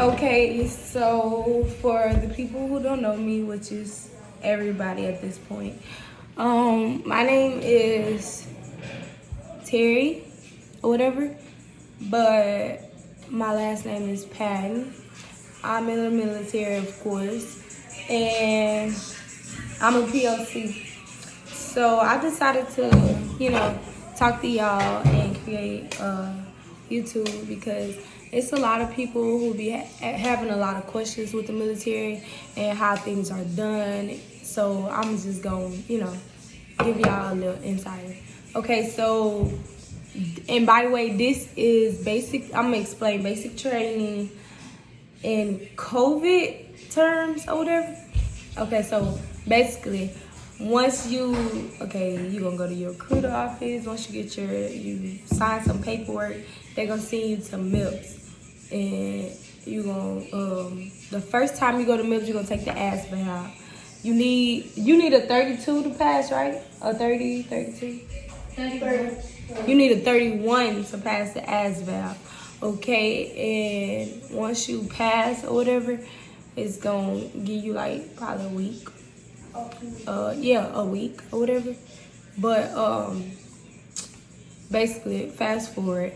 Okay, so for the people who don't know me, which is everybody at this point, my name is Terry or whatever, but my last name is Patton. I'm in the military, of course, and I'm a POC. So I decided to, talk to y'all and create YouTube because it's a lot of people who be having a lot of questions with the military and how things are done. So I'm just gonna, give y'all a little insight. Okay, so, and by the way, this is basic. I'm gonna explain basic training in COVID terms or whatever. Okay, so basically, once you gonna go to your recruiter office. Once you get you sign some paperwork, they're gonna send you to MIPS. And you gonna, the first time you go to MIPS, you're gonna take the ASVAB out. You need a 32 to pass, right? A 30, 32? 31. You need a 31 to pass the ASVAB. Okay, and once you pass or whatever, it's gonna give you like probably a week. A week or whatever. But basically, fast forward.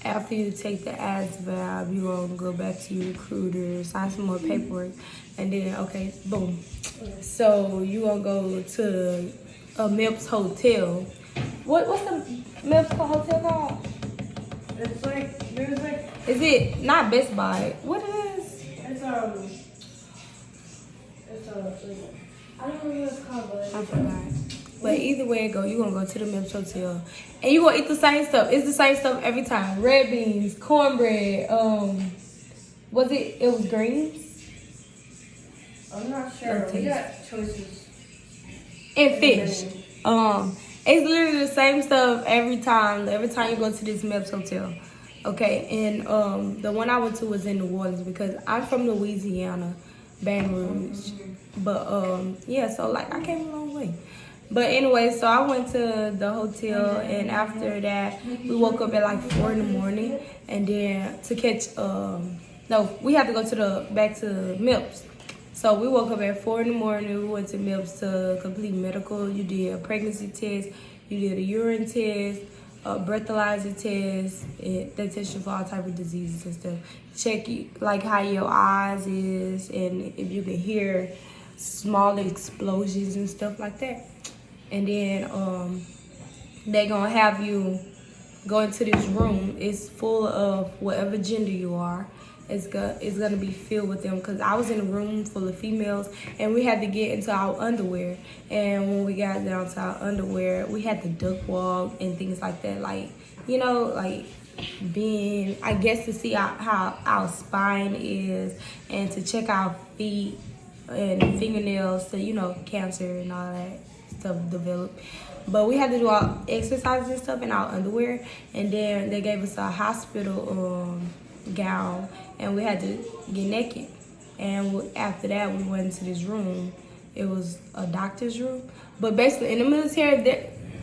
After you take the ASVAB, you're gonna go back to your recruiter, sign some more paperwork, and then boom. So you gonna go to a MIPS hotel. What's the MIPS hotel called? It's like there's like. Is it not Best Buy? What it is? It's I don't know what it's called, but I forgot. But either way it go, you gonna go to the MIPS hotel, and you gonna eat the same stuff. It's the same stuff every time: red beans, cornbread. It was greens? I'm not sure. We got choices. And fish. It's literally the same stuff every time. Every time you go to this MIPS hotel. Okay, and the one I went to was in New Orleans because I'm from Louisiana, Baton Rouge. But so I came a long way. But anyway, so I went to the hotel, and after that, we woke up at like 4 in the morning, and then to catch we had to go back to MIPS. So we woke up at 4 in the morning. We went to MIPS to complete medical. You did a pregnancy test, you did a urine test, a breathalyzer test. They test you for all type of diseases and stuff. Check you like how your eyes is, and if you can hear small explosions and stuff like that. And then they're gonna have you go into this room. It's full of whatever gender you are. It's gonna be filled with them, because I was in a room full of females, and we had to get into our underwear. And when we got down to our underwear, we had to duck walk and things like that, being, I guess, to see how our spine is, and to check our feet and fingernails to cancer and all that stuff develop. But we had to do our exercises and stuff in our underwear, and then they gave us a hospital gown, and we had to get naked. And after that, we went into this room. It was a doctor's room, but basically in the military,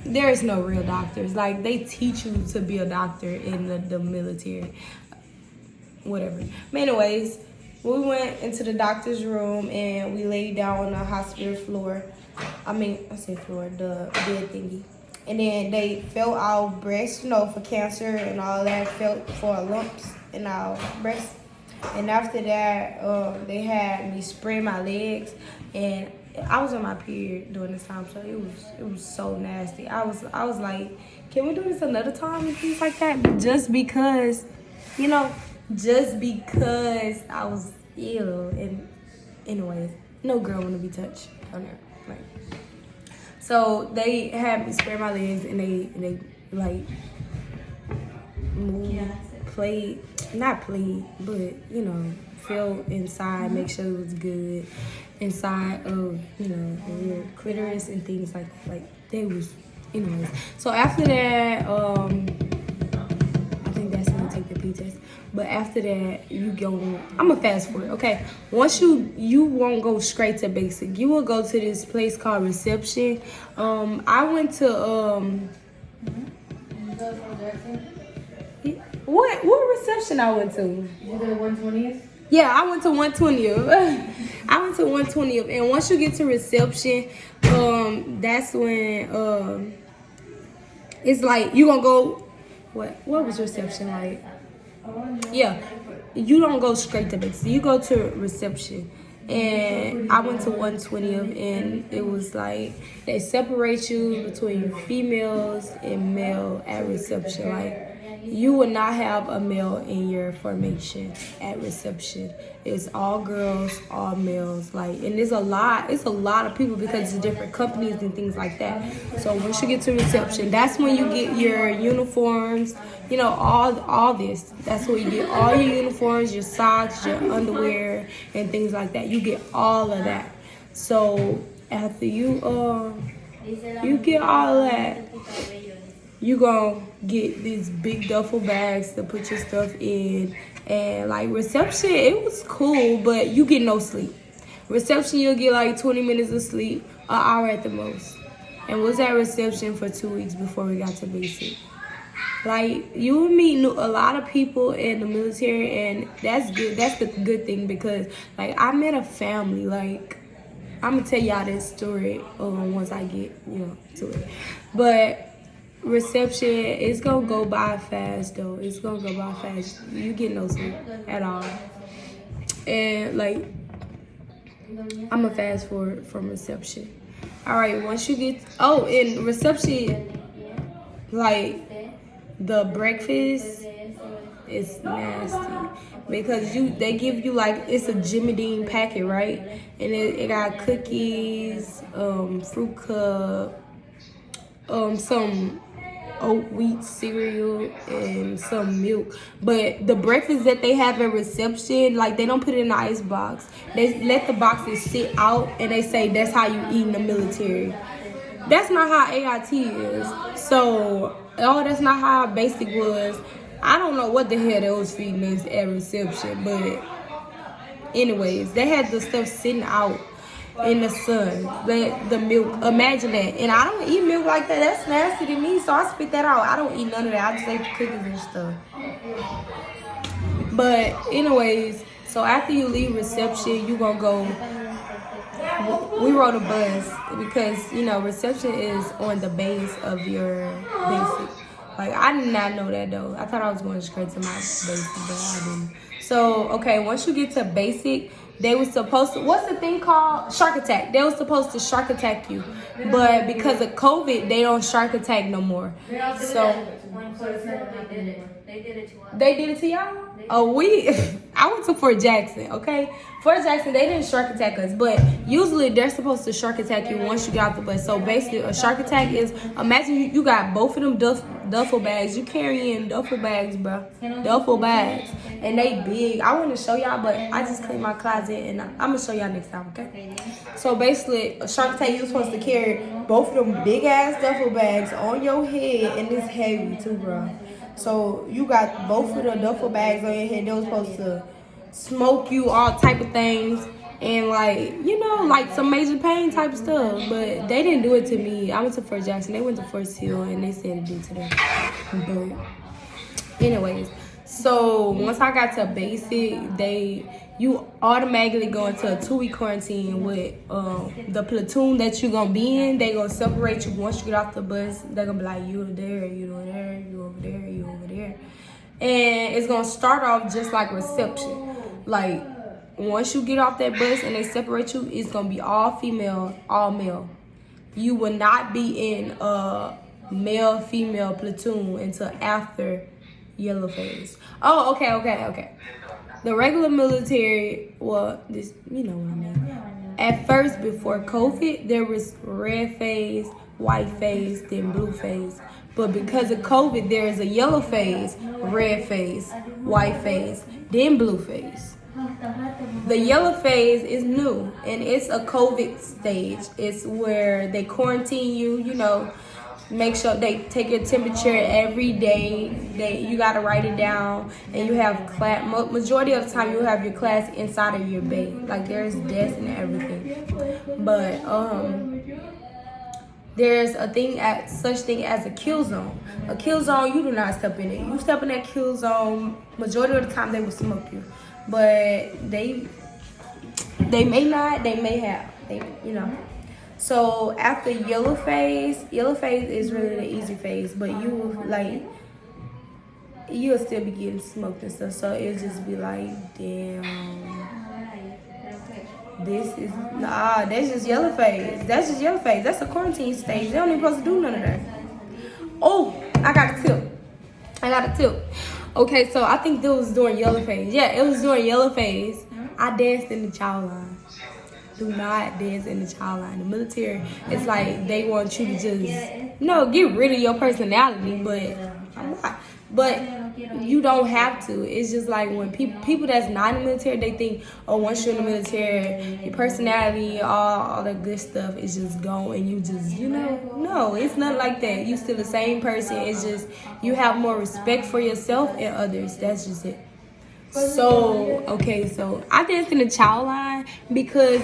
there is no real doctors. Like, they teach you to be a doctor in the military, whatever. But anyways, we went into the doctor's room, and we laid down on the hospital floor. The bed thingy. And then they felt our breasts, for cancer and all that, felt for lumps in our breasts. And after that, they had me spray my legs, and I was on my period during this time, so it was so nasty. I was like, can we do this another time and things like that? Just because I was ill. And anyways, no girl want to be touched on there. Right. So they had me spray my legs, and they feel inside, make sure it was good inside of your clitoris and things like they was. Anyways, so after that, I think that's when you take the P test. But after that, you go. I'm gonna fast forward. Okay, once you won't go straight to basic. You will go to this place called reception. I went to what reception I went to? You go to 120th. Yeah, I went to 120th. I went to 120th, and once you get to reception, that's when it's like you gonna go. What was reception like? Yeah, you don't go straight to basic. You go to reception. And I went to 120th, and it was like they separate you between females and male at reception. Like you would not have a male in your formation at reception. It's all girls, all males. Like, and it's a lot of people because it's different companies and things like that. So once you get to reception, that's when you get your uniforms. You know, all this. That's where you get all your uniforms, your socks, your underwear, and things like that. You get all of that. So after you get all of that, you gonna get these big duffel bags to put your stuff in. And like reception, it was cool, but you get no sleep. Reception, you'll get like 20 minutes of sleep, an hour at the most. And was at reception for 2 weeks before we got to basic. Like, you will meet a lot of people in the military, and that's good. That's the good thing because, like, I met a family. Like, I'm going to tell y'all this story once I get, to it. But reception, it's going to go by fast, though. It's going to go by fast. You get no sleep at all. And, like, I'm going to fast forward from reception. All right, once you get... Oh, in reception, like... The breakfast is nasty because they give you like it's a Jimmy Dean packet, right? And it got cookies, fruit cup, some oat wheat cereal, and some milk. But the breakfast that they have at reception, like they don't put it in the ice box. They let the boxes sit out, and they say that's how you eat in the military. That's not how AIT is. So, that's not how basic was. I don't know what the hell they was feeding us at reception, but anyways, they had the stuff sitting out in the sun. The milk, imagine that. And I don't eat milk like that. That's nasty to me, so I spit that out. I don't eat none of that. I just ate the cookies and stuff. But anyways, so after you leave reception, you gonna go. We rode a bus because, reception is on the base of your basic. Like, I did not know that, though. I thought I was going straight to my basic, but I didn't. So, okay, once you get to basic, they were supposed to, what's the thing called? Shark attack. They were supposed to shark attack you. But because of COVID, they don't shark attack no more. So, they did it to y'all? Oh, I went to Fort Jackson, okay? Fort Jackson, they didn't shark attack us, but usually they're supposed to shark attack you once you get off the bus. So basically, a shark attack is, imagine you got both of them duffel bags. You carrying duffel bags, bro. Duffel bags. And they big. I want to show y'all, but I just cleaned my closet, and I'm going to show y'all next time, okay? So basically, a shark attack, you're supposed to carry both of them big-ass duffel bags on your head, and it's heavy too, bro. So you got both of the duffel bags on your head. They were supposed to smoke you, all type of things, and like some major pain type stuff. But they didn't do it to me. I went to Fort Jackson. They went to Fort Hill, and they said it did to them. But anyways, so once I got to basic, you automatically go into a 2-week quarantine with the platoon that you're gonna be in. They gonna separate you once you get off the bus. They're gonna be like, you over there, you over there, you over there, you over there. And it's gonna start off just like reception. Like, once you get off that bus and they separate you, it's gonna be all female, all male. You will not be in a male-female platoon until after yellow phase. Oh, okay. The regular military, this, you know what I mean. At first, before COVID, there was red phase, white phase, then blue phase. But because of COVID, there is a yellow phase, red phase, white phase, then blue phase. The yellow phase is new, and it's a COVID stage. It's where they quarantine you, make sure they take your temperature every day. You got to write it down, and you have class. Majority of the time, you have your class inside of your bed. Like, there's desks and everything. But there's such thing as a kill zone. A kill zone, you do not step in it. You step in that kill zone, majority of the time they will smoke you. but they may not, they may have, So after yellow phase is really the easy phase, but you'll still be getting smoked and stuff. So it'll just be like, damn. That's just yellow phase. That's just yellow phase. That's a quarantine stage. They don't even supposed to do none of that. Oh, I got a tip. Okay, so I think it was during yellow phase. Yeah, it was during yellow phase. I danced in the child line. Do not dance in the child line. The military, it's like they want you to just, get rid of your personality, but I'm not. But you don't have to. It's just like when people that's not in the military, they think, oh, once you're in the military, your personality, all the good stuff is just gone, and you just, no, it's not like that. You still the same person. It's just you have more respect for yourself and others. That's just it. So I danced in the child line because,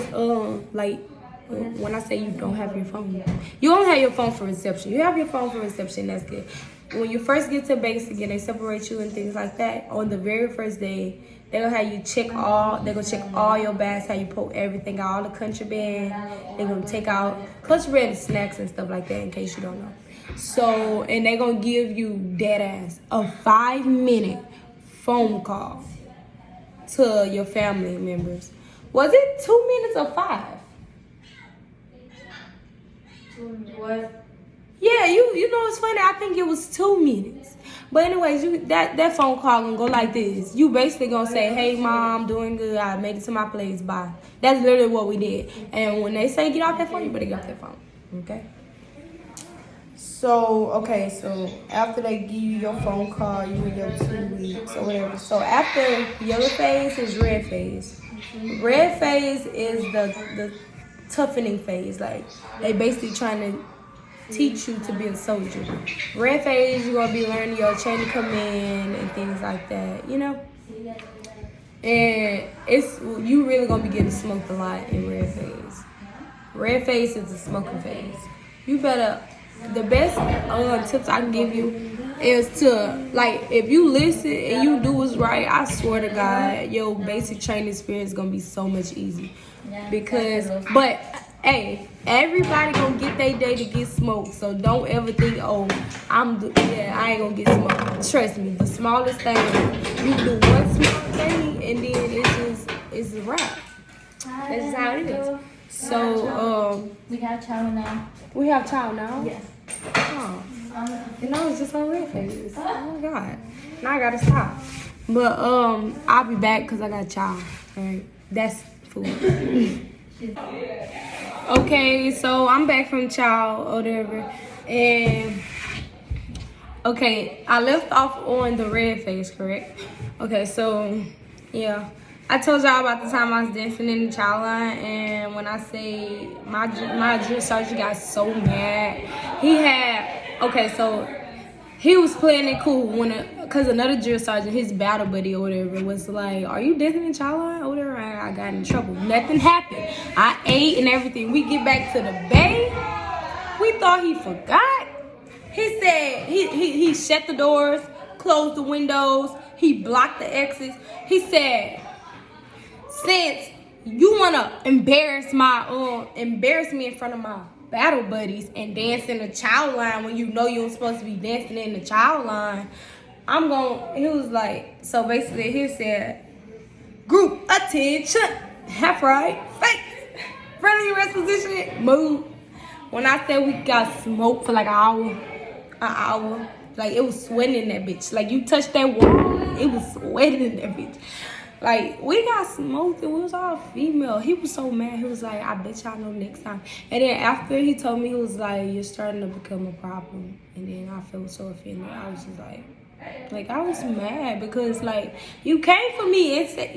when I say you don't have your phone, you don't have your phone for reception. You have your phone for reception, that's good. When you first get to base again, they separate you and things like that. On the very first day, they're gonna have you check all your bags, how you pull everything out, all the contraband. They're gonna take out contraband and snacks and stuff like that, in case you don't know. So, and they're gonna give you dead ass a 5-minute phone call to your family members. Was it 2 minutes or 5? What? Yeah, you know it's funny. I think it was 2 minutes. But anyways, that phone call gonna go like this. You basically gonna say, "Hey mom, doing good. I made it to my place. Bye." That's literally what we did. And when they say get off that phone, you better get off that phone. Okay. So after they give you your phone call, you in your 2 weeks or whatever. So after yellow phase is red phase. Red phase is the toughening phase. Like they basically trying to teach you to be a soldier. Red phase, you're gonna be learning your chain of command and things like that, And you really gonna be getting smoked a lot in red phase. Red phase is the smoking phase. The best tips I can give you is to, if you listen and you do what's right, I swear to God, your basic training experience is gonna be so much easier. But hey, everybody gonna get their day to get smoked. So don't ever think, oh, I ain't gonna get smoked. Trust me, the smallest thing, you do one small thing and then it's a wrap. That's just how it is. So we have child now. We have child now? Yeah. Oh. And I was just on red phase. Oh my God. Now I gotta stop. But I'll be back because I got a child. Alright. That's food. Okay, so I'm back from child or whatever. And I left off on the red phase, correct? Okay, so yeah. I told y'all about the time I was dancing in the child line, and when I say my drill sergeant got so mad, he was playing it cool because another drill sergeant, his battle buddy or whatever, was like, "Are you dancing in the child line?" Or whatever. I got in trouble. Nothing happened. I ate and everything. We get back to the bay. We thought he forgot. He said he shut the doors, closed the windows, he blocked the exits. He said, "Since you wanna embarrass me in front of my battle buddies and dance in the child line when you know you're supposed to be dancing in the child line, he was like," so basically he said, "Group attention, half right, face, friendly rest position, move." When I said we got smoked for like an hour, like it was sweating in that bitch. Like you touched that wall, it was sweating in that bitch. Like, we got smoked and we was all female. He was so mad. He was like, "I bet y'all know next time." And then after he told me, he was like, "You're starting to become a problem." And then I felt so offended. I was just like I was mad because, like, you came for me and said,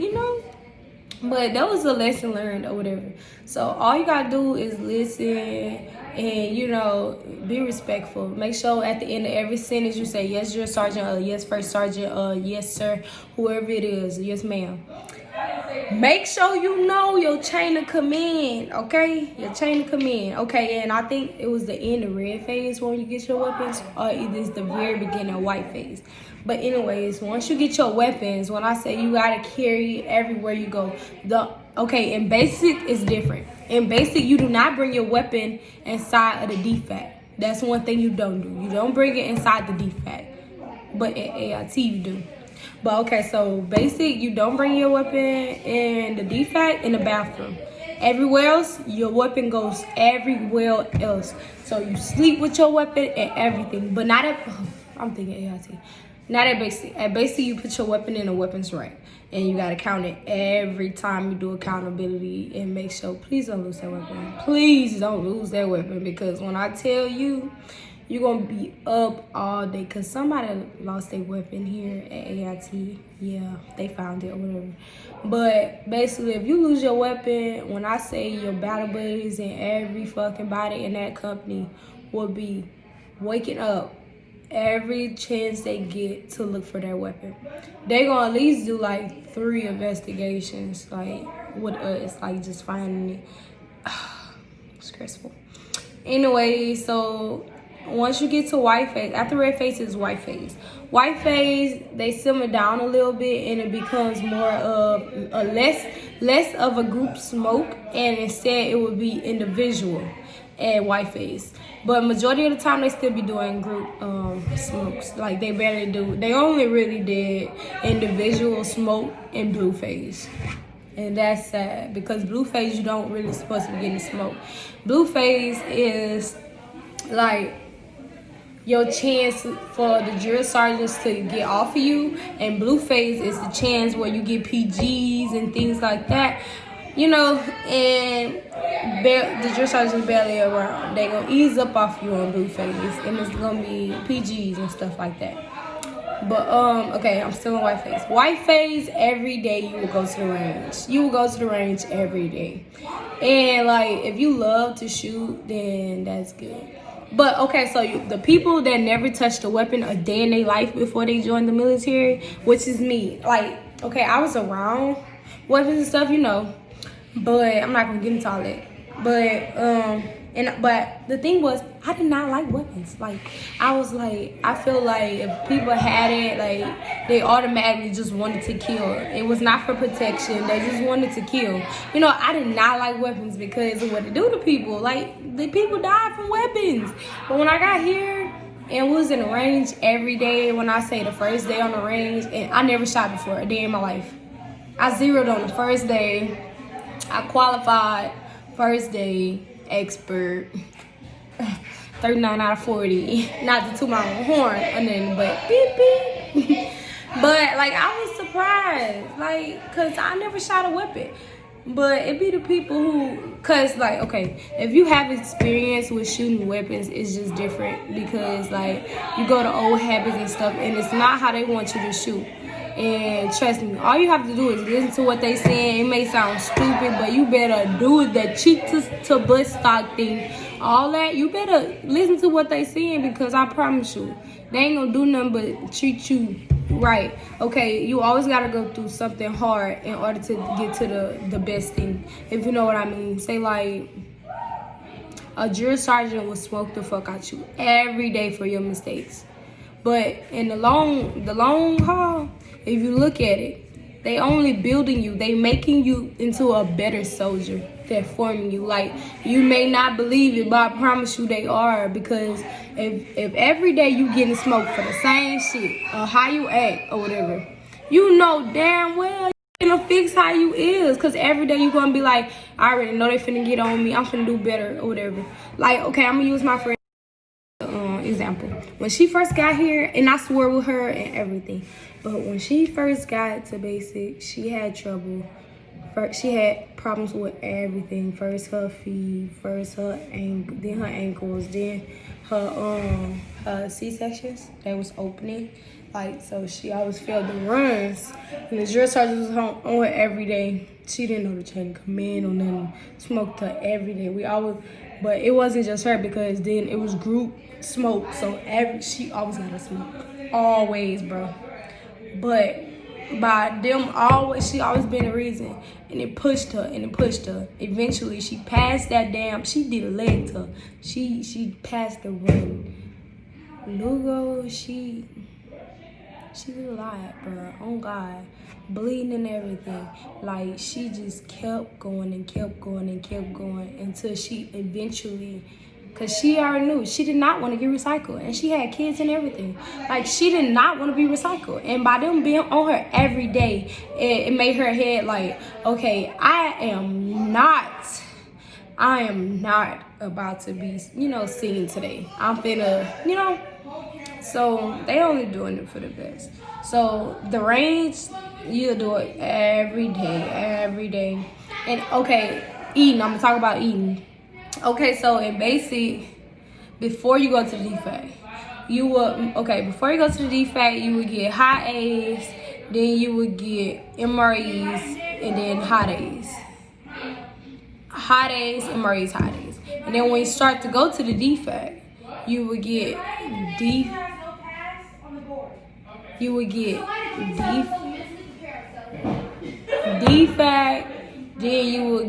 But that was a lesson learned or whatever. So all you gotta do is listen and, be respectful. Make sure at the end of every sentence you say, "Yes, your sergeant," "Yes, first sergeant," "Yes, sir," whoever it is, "Yes, ma'am." Make sure you know your chain of command, okay? Your chain of command. Okay, and I think it was the end of red phase when you get your weapons, or it is the very beginning of white phase. But anyways, once you get your weapons, when I say you gotta carry everywhere you go, in basic it's different. In basic, you do not bring your weapon inside of the DFAC. That's one thing you don't do. You don't bring it inside the DFAC. But in AIT you do. But okay, so basic, you don't bring your weapon in the DFAC in the bathroom. Everywhere else, your weapon goes everywhere else. So you sleep with your weapon and everything. But not at, I'm thinking AIT. Not at basic. At basic, you put your weapon in a weapons rack. And you gotta count it every time you do accountability and make sure, please don't lose that weapon. Please don't lose that weapon, because when I tell you, you're gonna be up all day. Cause somebody lost their weapon here at AIT. Yeah, they found it or whatever. But basically, if you lose your weapon, when I say your battle buddies and every fucking body in that company will be waking up every chance they get to look for their weapon. They gonna at least do like 3 investigations, like with us, like just finding it. Stressful. Anyway, so once you get to white phase, after red phase is white phase. White phase, they simmer down a little bit and it becomes more of a less of a group smoke, and instead it would be individual at white phase. But majority of the time they still be doing group smokes. Like they only really did individual smoke in blue phase. And that's sad, because blue phase you don't really supposed to be getting smoke. Blue phase is like your chance for the drill sergeants to get off of you, and blue phase is the chance where you get PGs and things like that. You know, and the drill sergeants barely around. They gonna ease up off you on blue phase, and it's gonna be PGs and stuff like that. But okay, I'm still in white phase. White phase, every day you will go to the range. You will go to the range every day, and like if you love to shoot, then that's good. But okay, so the people that never touched a weapon a day in their life before they joined the military, which is me. Like, okay, I was around weapons and stuff, you know. But I'm not gonna get into all that. But the thing was, I did not like weapons. Like, I feel like if people had it, like, they automatically just wanted to kill. It was not for protection. They just wanted to kill. You know, I did not like weapons because of what it do to people. Like, the people died from weapons. But when I got here and was in the range every day, when I say the first day on the range, and I never shot before a day in my life. I zeroed on the first day. I qualified first day, expert, 39 out of 40. Not to toot my own horn or nothing, but beep beep. But like I was surprised, like, cause I never shot a weapon. But it be the people who, cause like, okay, if you have experience with shooting weapons, it's just different, because like you go to old habits and stuff, and it's not how they want you to shoot. And trust me, all you have to do is listen to what they saying. It may sound stupid, but you better do it. The cheek to butt stock thing, all that, you better listen to what they saying, because I promise you, they ain't gonna do nothing but treat you right. Okay, you always gotta go through something hard in order to get to the best thing, if you know what I mean. Say like a drill sergeant will smoke the fuck out you every day for your mistakes. But in the long haul, if you look at it, they only building you. They making you into a better soldier. They're forming you. Like, you may not believe it, but I promise you they are. Because if every day you getting smoked for the same shit, or how you act or whatever, you know damn well you're gonna fix how you is. Because every day you gonna be like, I already know they finna get on me. I'm finna do better or whatever. Like, okay, I'm gonna use my friend example. When she first got here, and I swore with her and everything, but when she first got to basic, she had trouble. First, she had problems with everything. First her feet, first her ankle, then her ankles, then her C-sections that was opening. Like, so she always failed the runs. And the drill sergeant was on her every day. She didn't know the chain of command or nothing. Smoked her every day. But it wasn't just her, because then it was group smoke. So she always got to smoke. Always, bro. But by them she always been the reason. And it pushed her and it pushed her. Eventually she passed that she did a leg tuck. She passed the run. Lugo, she She did a lot, bro. Oh God, bleeding and everything. Like she just kept going and kept going and kept going until she eventually, cause she already knew she did not want to get recycled, and she had kids and everything. Like she did not want to be recycled, and by them being on her every day, it made her head like, okay, I am not about to be, seen today. I'm finna, So they only doing it for the best. So the range, you'll do it every day. And okay, eating. I'm gonna talk about eating. Okay, so in basic, before you go to the DFAC, before you go to the DFAC, you would get high A's, then you would get MREs, and then hot A's. Hot A's, MREs, hot A's. And then when you start to go to the DFAC, you would get DFAC, then you would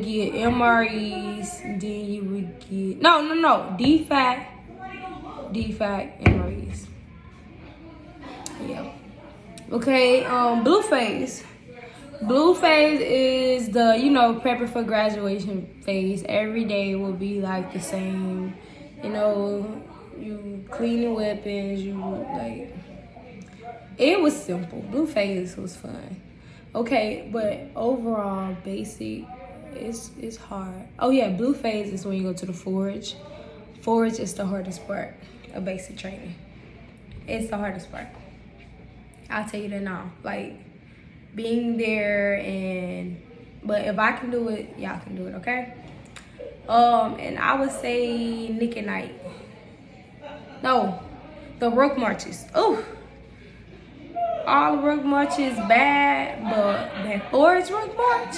get MREs, then you would get DFAC, MREs. Yeah. Okay, blue phase. Blue phase is the, prepping for graduation phase. Every day will be like the same. You clean your weapons, it was simple. Blue phase was fun. Okay, but overall, basic, it's hard. Oh yeah, blue phase is when you go to the forage. Forage is the hardest part of basic training. It's the hardest part. I'll tell you that now. Like, being there but if I can do it, y'all can do it, okay? And I would say Nick and Night. No, the ruck marches. Oh, all the ruck marches bad, but that forest ruck march,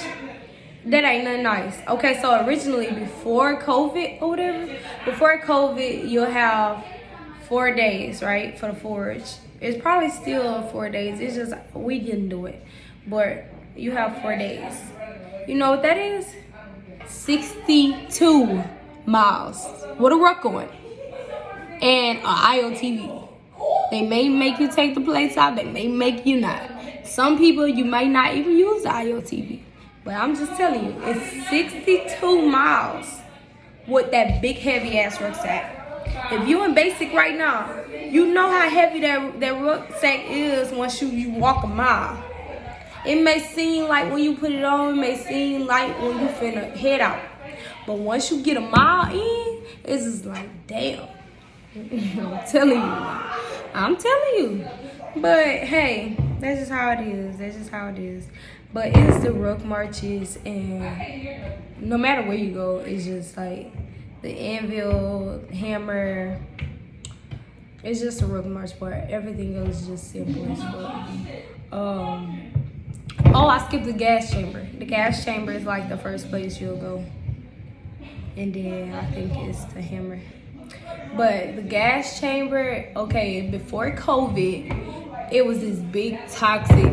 that ain't nothing nice. Okay, so originally before COVID or whatever, you'll have 4 days, right, for the forage. It's probably still 4 days. It's just we didn't do it, but you have 4 days. You know what that is? 62 miles with a ruck on and an IOTV. They may make you take the plates out. They may make you not. Some people, you might not even use the IOTV. But I'm just telling you, it's 62 miles with that big heavy ass rucksack. If you in basic right now, you know how heavy that rucksack is once you walk a mile. It may seem like when you put it on, it may seem like when you finna head out. But once you get a mile in, it's just like, damn. I'm telling you. But hey, that's just how it is. But it's the ruck marches, and no matter where you go, it's just like the anvil, hammer. It's just a ruck march part. Everything else is just simple as fuck. I skipped the gas chamber. The gas chamber is like the first place you'll go. And then I think it's the hammer. But the gas chamber, okay, before COVID, it was this big toxic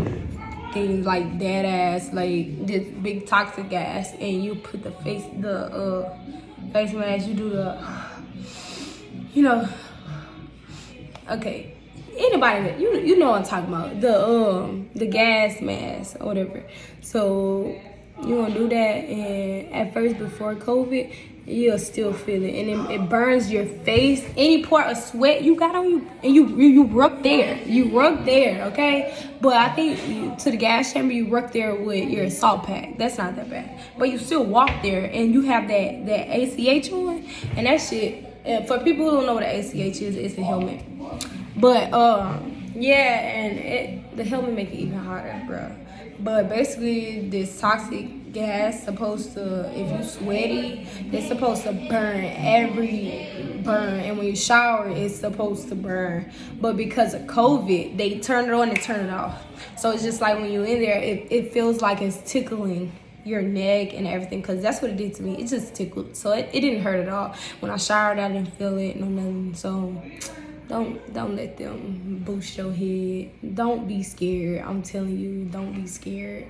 thing, like dead ass, like this big toxic gas, and you put the face mask, you do okay. Anybody that you know what I'm talking about, the gas mask or whatever. So you gonna do that, and at first before COVID, you'll still feel it, and it burns your face. Any part of sweat you got on you, and you ruck there, okay? But I think to the gas chamber, you ruck there with your assault pack. That's not that bad, but you still walk there, and you have that ACH on, and that shit. For people who don't know what an ACH is, it's a helmet. But the helmet make it even harder, bro. But basically, this toxic gas supposed to, if you sweaty, it's supposed to burn and when you shower, it's supposed to burn. But because of COVID, they turn it on and turn it off. So it's just like when you're in there, it feels like it's tickling your neck and everything, because that's what it did to me. It just tickled, so it didn't hurt at all. When I showered, I didn't feel it, no nothing. So don't let them boost your head. Don't be scared. I'm telling you, don't be scared.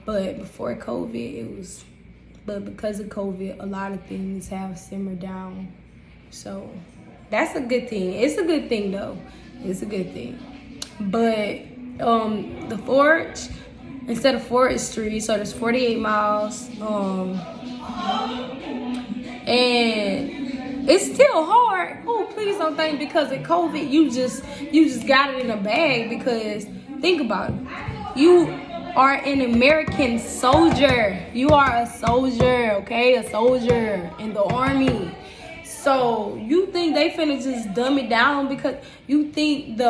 But before COVID, but because of COVID, a lot of things have simmered down. So that's a good thing. It's a good thing though. It's a good thing. But the forge instead of forestry. So there's 48 miles. And it's still hard. Oh, please don't think because of COVID you just got it in a bag. Because think about it. You are an American soldier. You are a soldier, okay? A soldier in the army. So you think they finna just dumb it down because you think the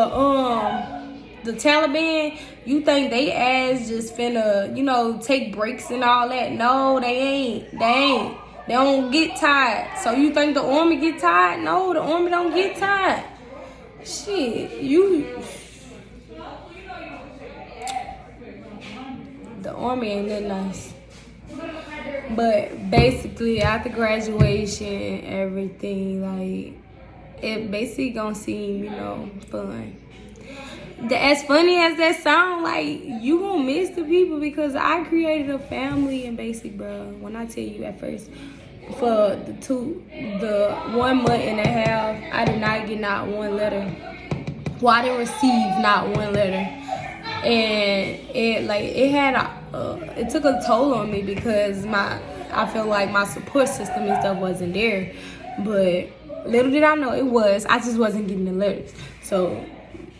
Taliban, you think they ass just finna, take breaks and all that. No, they ain't. They don't get tired. So you think the army get tired? No, the army don't get tired. Shit, the army ain't that nice. But basically, after graduation, everything, like, it basically gonna seem, fun. As funny as that sound, like, you gonna miss the people because I created a family in basic, bro. When I tell you at first, for the 1 month and a half, I did not get not one letter. Well, I didn't receive not one letter. And it took a toll on me because I feel like my support system and stuff wasn't there. But little did I know it was. I just wasn't getting the letters. So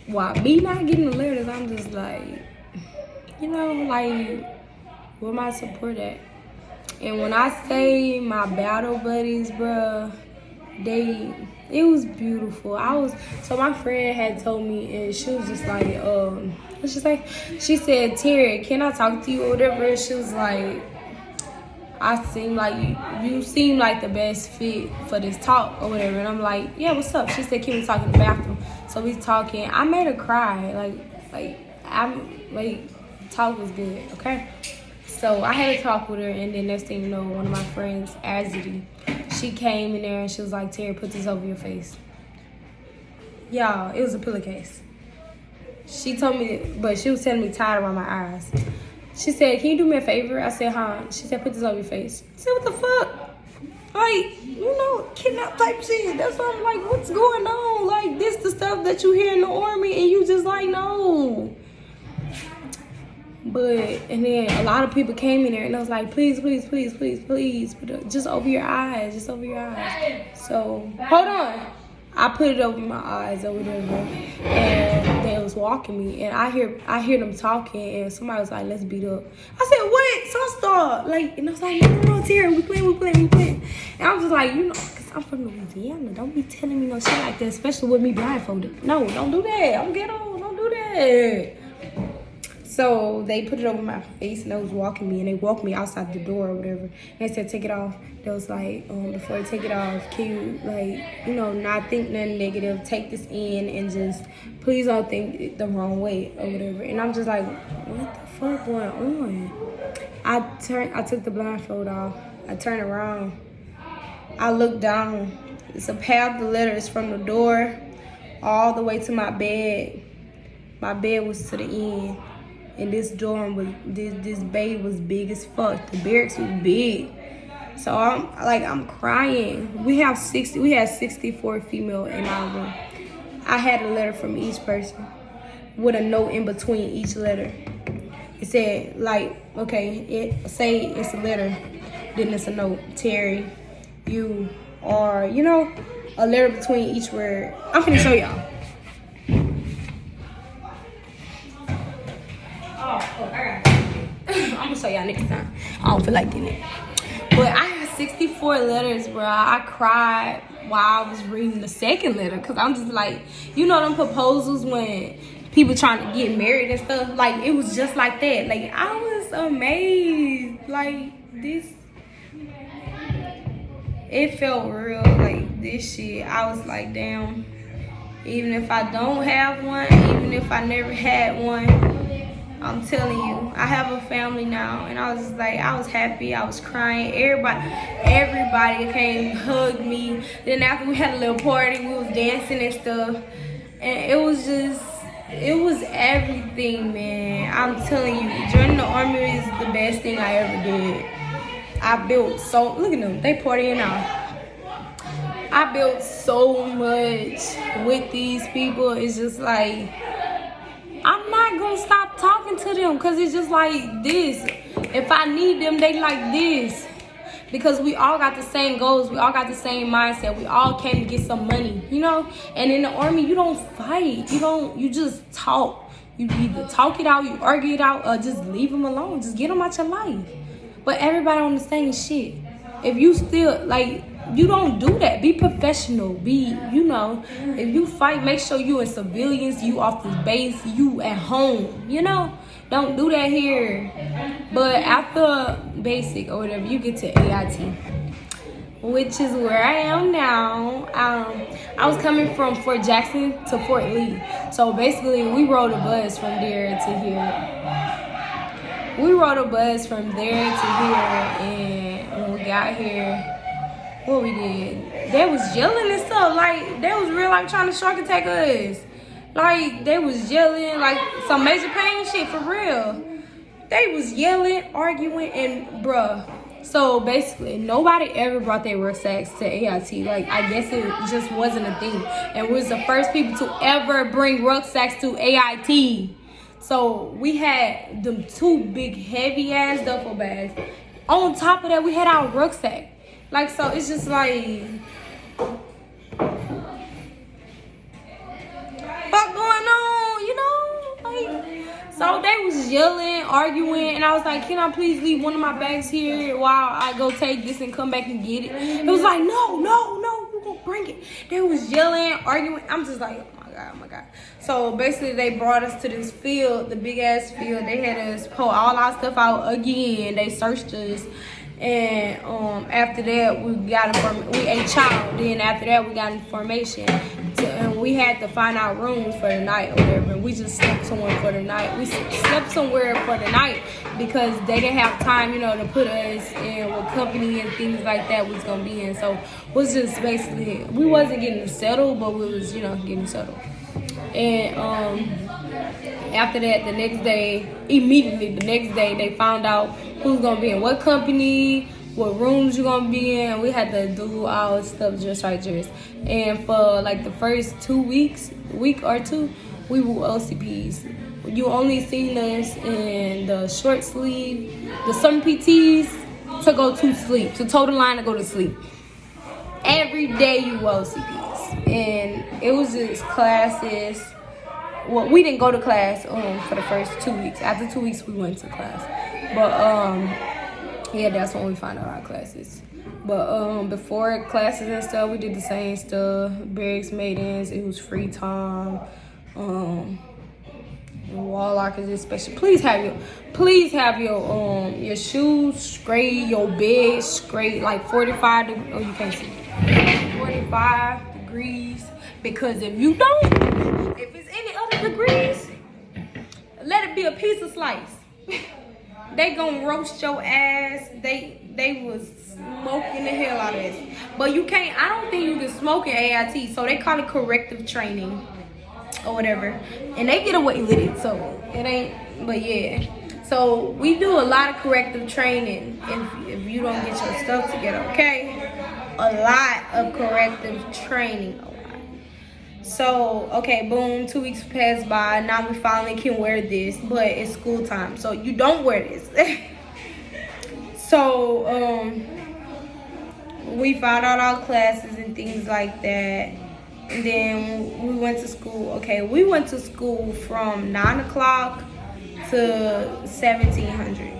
while me not getting the letters, I'm just like, where my support at? And when I say my battle buddies, bruh, it was beautiful. So my friend had told me, and she was just like, what'd she say? She said, Terry, can I talk to you or whatever? And she was like, I seem like you seem like the best fit for this talk or whatever. And I'm like, yeah, what's up? She said, can we talk in the bathroom? So we talking. I made her cry. Talk was good, okay? So I had a talk with her, and then next thing you know, one of my friends, Azity, she came in there and she was like, Terry, put this over your face. Y'all, it was a pillowcase. She told me, but she was telling me tied around my eyes. She said, can you do me a favor? I said, huh? She said, put this over your face. I said, what the fuck? Like, kidnap type shit. That's why I'm like, what's going on? Like, this the stuff that you hear in the army and you just like, no. And then a lot of people came in there and I was like, please, just over your eyes, So, hold on. I put it over my eyes or whatever, and they was walking me, and I hear them talking, and somebody was like, let's beat up. I said, what? So I started, and I was like, no, Terry, we playing. And I was just like, because I'm from Louisiana, don't be telling me no shit like that, especially with me blindfolded. No, don't do that. I'm ghetto, don't do that. So they put it over my face and they was walking me, and they walked me outside the door or whatever. And they said, take it off. They was like, before you take it off, can you, not think nothing negative. Take this in and just, please don't think it the wrong way or whatever. And I'm just like, what the fuck going on? I took the blindfold off. I turned around. I looked down. It's a path of letters from the door all the way to my bed. My bed was to the end. And this dorm was, this bay was big as fuck. The barracks was big. So I'm crying. We had 64 female in our room. I had a letter from each person with a note in between each letter. It said, say it's a letter, then it's a note. Terry, you are, a letter between each word. I'm finna show y'all. I'm gonna show y'all next time. I don't feel like getting it. But I had 64 letters, bro. I cried while I was reading the second letter. Because I'm just like, them proposals when people trying to get married and stuff. Like, it was just like that. Like, I was amazed. Like, this. It felt real. Like, this shit. I was like, damn. Even if I don't have one, even if I never had one, I'm telling you, I have a family now, and I was just like, I was happy, I was crying. Everybody came, hugged me. Then after we had a little party, we was dancing and stuff, and it was everything, man. I'm telling you, joining the army is the best thing I ever did. I built look at them, they partying now. I built so much with these people. It's just like, I'm not gonna stop talking to them because it's just like this. If I need them, they like this. Because we all got the same goals, we all got the same mindset, we all came to get some money, you know? And in the army, you don't fight, you just talk. You either talk it out, you argue it out, or just leave them alone, just get them out your life. But everybody on the same shit. If you still, like, you don't do that. Be professional. Be, if you fight, make sure you in civilians, you off the base, you at home, Don't do that here. But after basic or whatever, you get to AIT, which is where I am now. I was coming from Fort Jackson to Fort Lee. So basically, we rode a bus from there to here. We rode a bus from there to here, and when we got here, what we did, they was yelling and stuff. Like, they was real life trying to shark attack us. Like, they was yelling, like some major pain shit, for real. They was yelling, arguing, and bruh. So basically, nobody ever brought their rucksacks to AIT. Like, I guess it just wasn't a thing. And we was the first people to ever bring rucksacks to AIT. So we had them 2 big heavy ass duffel bags. On top of that, we had our rucksack. Like, so it's just like, fuck going on, like, so they was yelling, arguing, and I was like, can I please leave one of my bags here while I go take this and come back and get it? It was like, no, you gonna bring it. They was yelling, arguing. I'm just like, oh my god. So basically, they brought us to this field, the big ass field. They had us pull all our stuff out again. They searched us. And after that, we ate chow. Then after that, we got information. And we had to find our rooms for the night or whatever. We just slept somewhere for the night. We slept somewhere for the night because they didn't have time, to put us in what company and things like that was going to be in. So it was just basically, we wasn't getting settled, but we was, getting settled. And after that, immediately the next day, they found out who's going to be in what company, what rooms you're going to be in. We had to do our stuff just right. And for like the first 2 weeks, week or two, we were OCPs. You only seen us in the short sleeve, the summer PTs to go to sleep, to toe the line to go to sleep. Every day you were OCPs. And it was just classes. Well, we didn't go to class for the first 2 weeks. After 2 weeks, we went to class. But, yeah, that's when we found out our classes. But before classes and stuff, we did the same stuff. Barracks maidens, it was free time. Wall lockers inspection. Please have your shoes straight, your bed straight, like 45 degrees. Oh, you can't see. 45 degrees. Because if you don't, if it's any other degrees, let it be a piece of slice. They gonna roast your ass. They was smoking the hell out of this. But you can't, I don't think you can smoke in AIT. So they call it corrective training or whatever. And they get away with it. So it ain't, but yeah. So we do a lot of corrective training if you don't get your stuff together, okay? A lot of corrective training. So, okay, boom, 2 weeks passed by. Now we finally can wear this, but it's school time, so you don't wear this. So, we found out our classes and things like that. And then we went to school. Okay, we went to school from 9 o'clock to 1700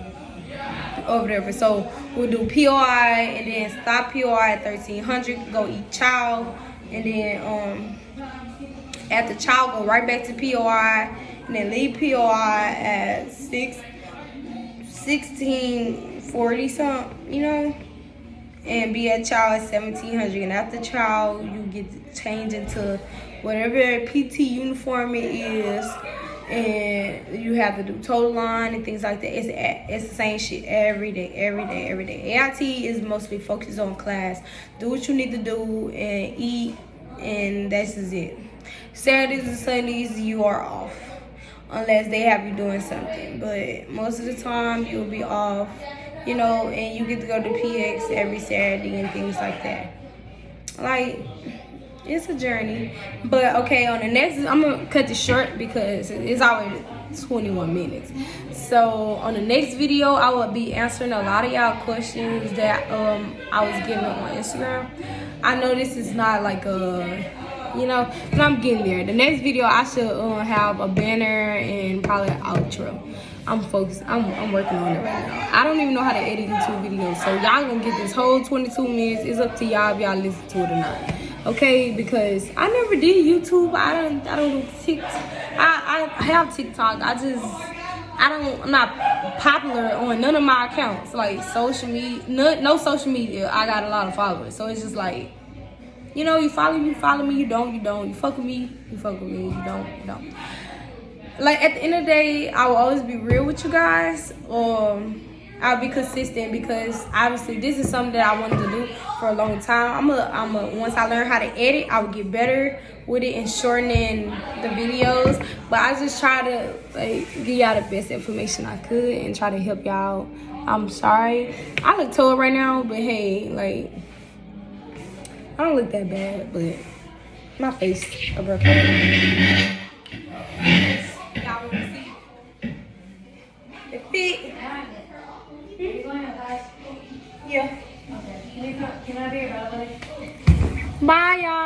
over there. So, we'll do POI and then stop POI at 1300, go eat chow, and then, after chow, go right back to POI, and then leave POI at 1640 something, and be at chow at 1700. And after chow, you get to change into whatever PT uniform it is, and you have to do total line and things like that. It's the same shit every day. AIT is mostly focused on class. Do what you need to do and eat, and that's just it. Saturdays and Sundays, you are off. Unless they have you doing something. But most of the time, you'll be off, and you get to go to PX every Saturday and things like that. Like, It's a journey. But okay, on the next, I'm gonna cut this short because it's already 21 minutes. So on the next video, I will be answering a lot of y'all questions that I was given on Instagram. I know this is not like but I'm getting there. The next video, I should have a banner and probably an outro. I'm focused. I'm working on it right now. I don't even know how to edit YouTube videos, so y'all gonna get this whole 22 minutes. It's up to y'all if y'all listen to it or not. Okay, because I never did YouTube. I don't do TikTok. I have TikTok. I'm not popular on none of my accounts. Like social media, no social media. I got a lot of followers, so it's just like, you follow me, you don't. You fuck with me, you don't. Like at the end of the day, I will always be real with you guys. I'll be consistent because obviously this is something that I wanted to do for a long time. Once I learn how to edit, I will get better with it and shortening the videos. But I just try to give y'all the best information I could and try to help y'all. I'm sorry. I look tall right now, but hey, I don't look that bad, but my face a broke. Y'all want to see the fit? Yeah. Okay. Can I be about it? Bye, y'all.